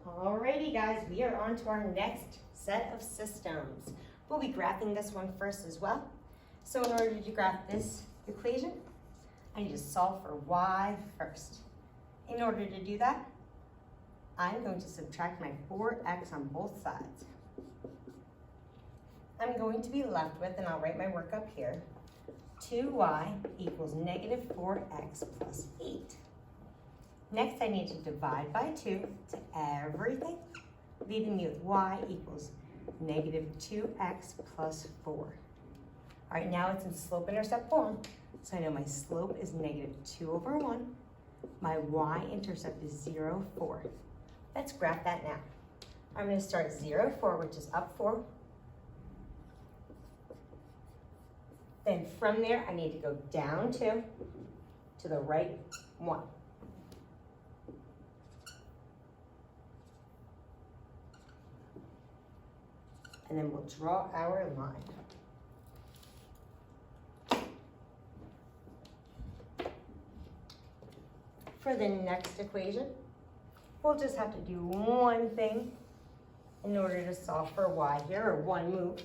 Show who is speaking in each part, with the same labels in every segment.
Speaker 1: Alrighty guys, we are on to our next set of systems. We'll be graphing this one first as well. So in order to graph this equation, I need to solve for y first. In order to do that, I'm going to subtract my 4x on both sides. I'm going to be left with, and I'll write my work up here, 2y equals negative 4x plus 8. Next, I need to divide by 2 to everything, leaving me with y equals negative 2x plus 4. All right, now it's in slope-intercept form, so I know my slope is negative 2 over 1. My y-intercept is 0, 4. Let's graph that now. I'm going to start 0, 4, which is up 4. Then from there, I need to go down 2 to the right 1. And then we'll draw our line. For the next equation, we'll just have to do one thing in order to solve for y here, or one move.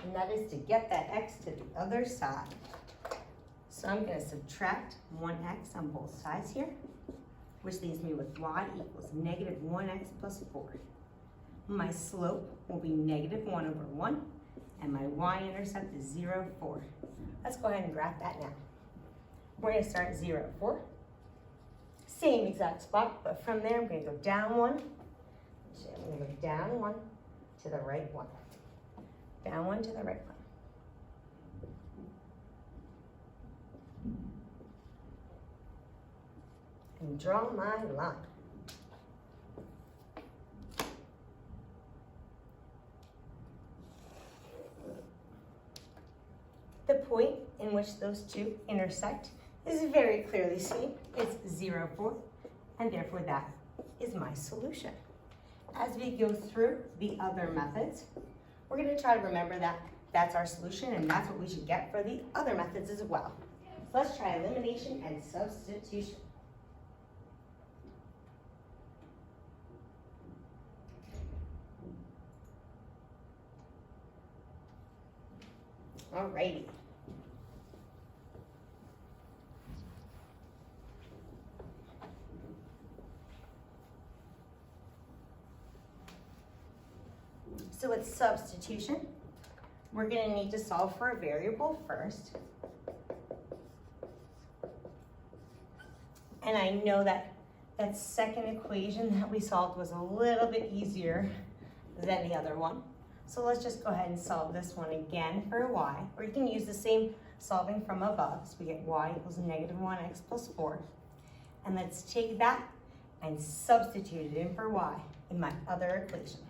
Speaker 1: And that is to get that x to the other side. So I'm going to subtract 1x on both sides here, which leaves me with y equals negative 1x plus 4. My slope will be negative 1 over 1, and my y-intercept is 0, 4. Let's go ahead and graph that now. We're going to start 0, 4. Same exact spot, but from there I'm going to go down 1. So I'm going to go down 1 to the right 1. Down 1 to the right 1. And draw my line. The point in which those two intersect is very clearly seen. It's 0, 4, and therefore that is my solution. As we go through the other methods, we're going to try to remember that that's our solution, and that's what we should get for the other methods as well. So let's try elimination and substitution. Alrighty. So with substitution, we're going to need to solve for a variable first. And I know that that second equation that we solved was a little bit easier than the other one. So let's just go ahead and solve this one again for y, or you can use the same solving from above. So we get y equals negative 1x plus 4. And let's take that and substitute it in for y in my other equation.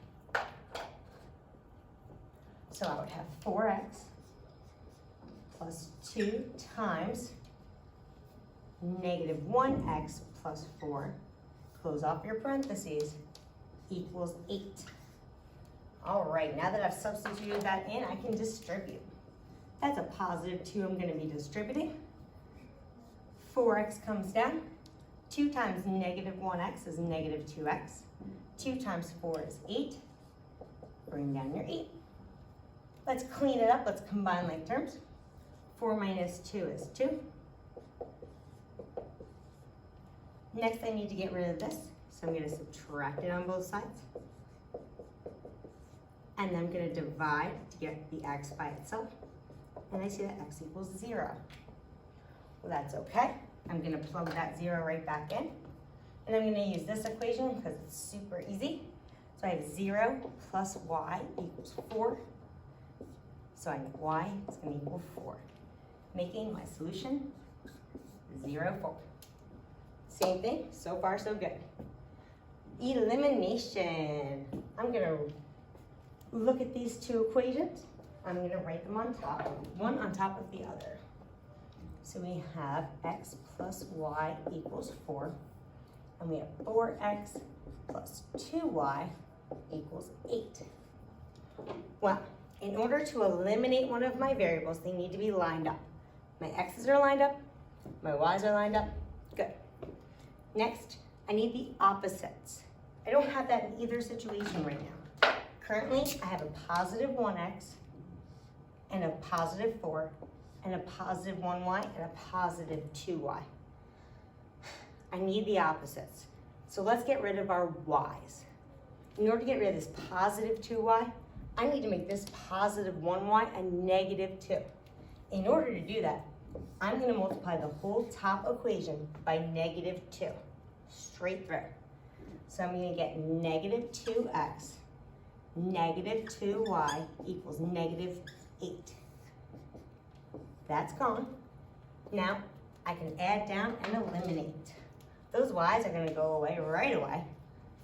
Speaker 1: So I would have 4x plus 2 times negative 1x plus 4, close off your parentheses, equals 8. All right, now that I've substituted that in, I can distribute. That's a positive 2 I'm going to be distributing. 4x comes down. 2 times negative 1x is negative 2x. 2 times 4 is 8. Bring down your 8. Let's clean it up. Let's combine like terms. 4 minus 2 is 2. Next, I need to get rid of this. So I'm going to subtract it on both sides. And then I'm going to divide to get the x by itself. And I see that x equals 0. Well, that's okay. I'm going to plug that 0 right back in. And I'm going to use this equation because it's super easy. So I have 0 plus y equals 4. So I know y is going to equal 4, making my solution 0, 4. Same thing, so far so good. Elimination. I'm going to look at these two equations. I'm going to write them on top, one on top of the other. So we have x plus y equals 4, and we have 4x plus 2y equals 8. Well, in order to eliminate one of my variables, they need to be lined up. My x's are lined up, my y's are lined up. Good. Next, I need the opposites. I don't have that in either situation right now. Currently, I have a positive 1x and a positive 4 and a positive 1y and a positive 2y. I need the opposites. So let's get rid of our y's. In order to get rid of this positive 2y, I need to make this positive 1y a negative 2. In order to do that, I'm going to multiply the whole top equation by negative 2, straight through. So I'm going to get negative 2x, negative 2y equals negative 8. That's gone. Now I can add down and eliminate. Those y's are going to go away right away.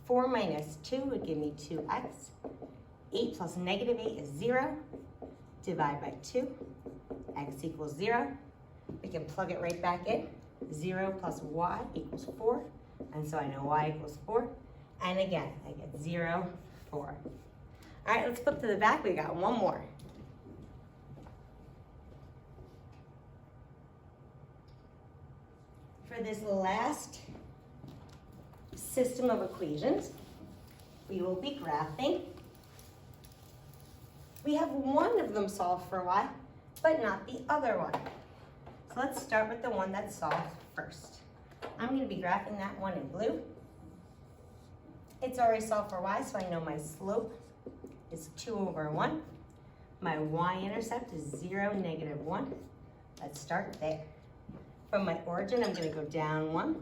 Speaker 1: 4 minus 2 would give me 2x. 8 plus negative 8 is 0. Divide by 2. X equals 0. We can plug it right back in. 0 plus y equals 4. And so I know y equals 4. And again, I get 0, 4. All right, let's flip to the back. We got one more. For this last system of equations, we will be graphing. We have one of them solved for y, but not the other one. So let's start with the one that's solved first. I'm going to be graphing that one in blue. It's already solved for y, so I know my slope is 2 over 1. My y-intercept is 0, negative 1. Let's start there. From my origin, I'm going to go down 1,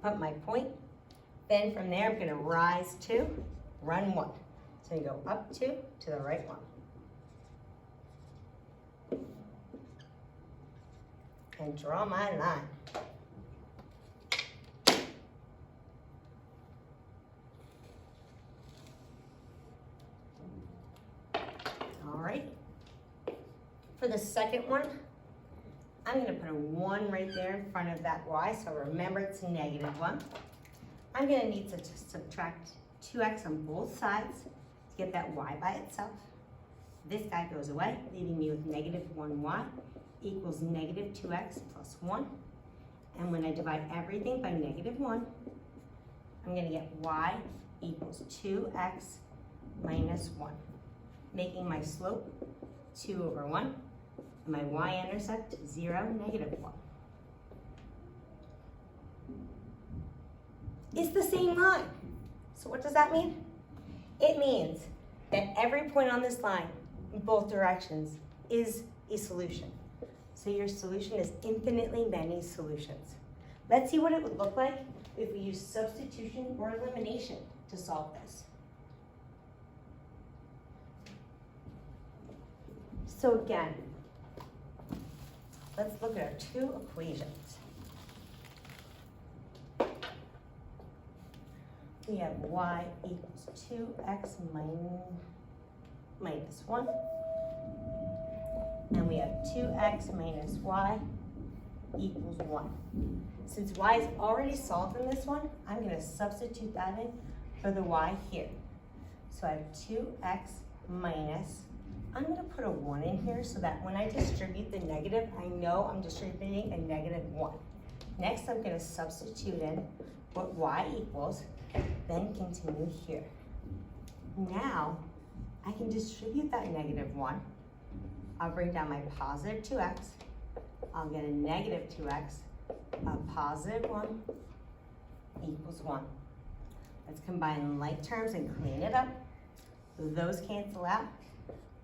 Speaker 1: put my point. Then from there, I'm going to rise 2, run 1. So you go up 2 to the right 1. And draw my line. All right. For the second one, I'm going to put a 1 right there in front of that y, so remember it's negative 1. I'm going to need to subtract 2x on both sides to get that y by itself. This guy goes away, leaving me with negative 1y equals negative 2x plus 1. And when I divide everything by negative 1, I'm going to get y equals 2x minus 1, making my slope 2 over 1. And my y-intercept 0, negative 1. It's the same line. So what does that mean? It means that every point on this line in both directions is a solution. So your solution is infinitely many solutions. Let's see what it would look like if we use substitution or elimination to solve this. So again, let's look at our two equations. We have y equals 2x minus 1. And we have 2x minus y equals 1. Since y is already solved in this one, I'm going to substitute that in for the y here. So I have 2x minus, I'm going to put a 1 in here so that when I distribute the negative, I know I'm distributing a negative 1. Next, I'm going to substitute in what y equals, then continue here. Now, I can distribute that negative 1. I'll bring down my positive 2x. I'll get a negative 2x. A positive 1 equals 1. Let's combine like terms and clean it up. Those cancel out.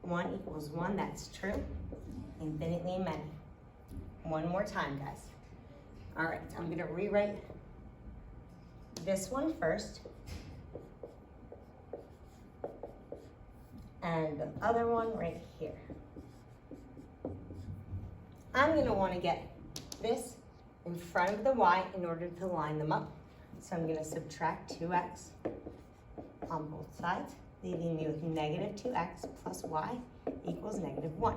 Speaker 1: 1 equals 1, that's true. Infinitely many. One more time, guys. All right, I'm going to rewrite this one first. And the other one right here. I'm going to want to get this in front of the y in order to line them up. So I'm going to subtract 2x on both sides, leaving me with negative 2x plus y equals negative 1.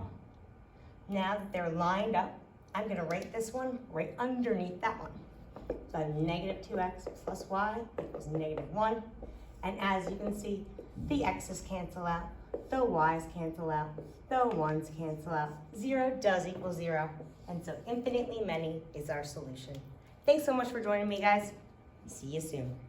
Speaker 1: Now that they're lined up, I'm going to write this one right underneath that one. So I have negative 2x plus y equals negative 1. And as you can see, the x's cancel out, the y's cancel out, the 1's cancel out. 0 does equal 0. And so infinitely many is our solution. Thanks so much for joining me, guys. See you soon.